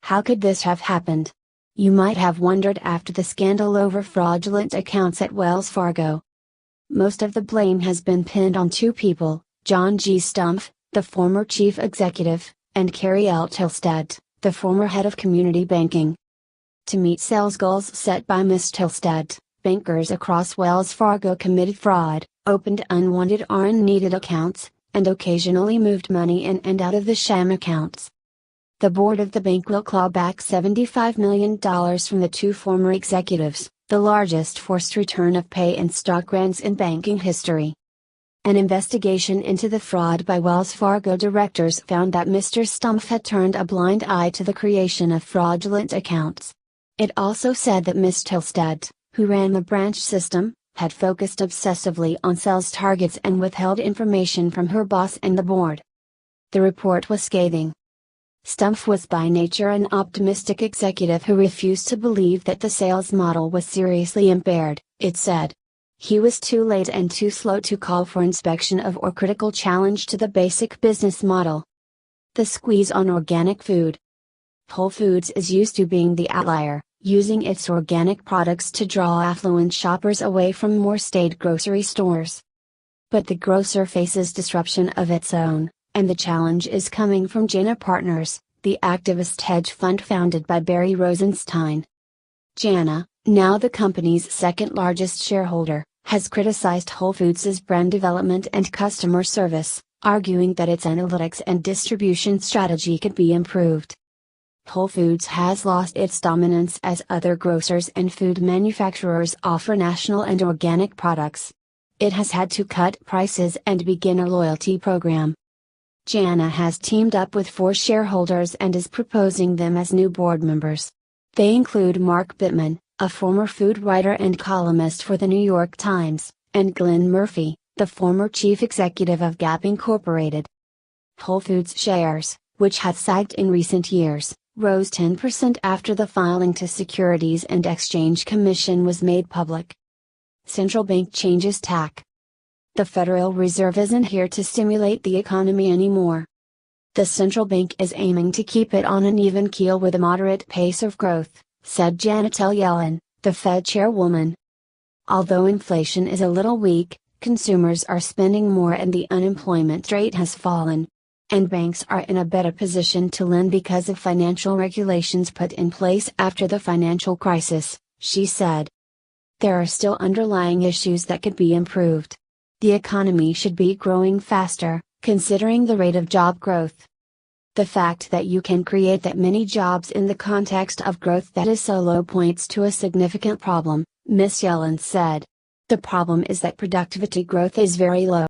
How could this have happened? You might have wondered after the scandal over fraudulent accounts at Wells Fargo. Most of the blame has been pinned on two people, John G. Stumpf, the former chief executive, and Carrie L. Tolstedt, the former head of community banking. To meet sales goals set by Ms. Tolstedt, bankers across Wells Fargo committed fraud, opened unwanted or unneeded accounts, and occasionally moved money in and out of the sham accounts. The board of the bank will claw back $75 million from the two former executives, the largest forced return of pay and stock grants in banking history. An investigation into the fraud by Wells Fargo directors found that Mr. Stumpf had turned a blind eye to the creation of fraudulent accounts. It also said that Ms. Tolstedt, who ran the branch system, had focused obsessively on sales targets and withheld information from her boss and the board. The report was scathing. Stumpf was by nature an optimistic executive who refused to believe that the sales model was seriously impaired, it said. He was too late and too slow to call for inspection of or critical challenge to the basic business model. The squeeze on organic food. Whole Foods is used to being the outlier, using its organic products to draw affluent shoppers away from more staid grocery stores. But the grocer faces disruption of its own, and the challenge is coming from Jana Partners, the activist hedge fund founded by Barry Rosenstein. Jana, now the company's second largest shareholder, has criticized Whole Foods' brand development and customer service, arguing that its analytics and distribution strategy could be improved. Whole Foods has lost its dominance as other grocers and food manufacturers offer national and organic products. It has had to cut prices and begin a loyalty program. Jana has teamed up with 4 shareholders and is proposing them as new board members. They include Mark Bittman, a former food writer and columnist for the New York Times, and Glenn Murphy, the former chief executive of Gap Incorporated. Whole Foods shares, which had sagged in recent years, rose 10% after the filing to Securities and Exchange Commission was made public. Central bank changes tack. The Federal Reserve isn't here to stimulate the economy anymore. The central bank is aiming to keep it on an even keel with a moderate pace of growth, said Janet Yellen, the Fed chairwoman. Although inflation is a little weak, consumers are spending more and the unemployment rate has fallen. And banks are in a better position to lend because of financial regulations put in place after the financial crisis, she said. There are still underlying issues that could be improved. The economy should be growing faster, considering the rate of job growth. The fact that you can create that many jobs in the context of growth that is so low points to a significant problem, Ms. Yellen said. The problem is that productivity growth is very low.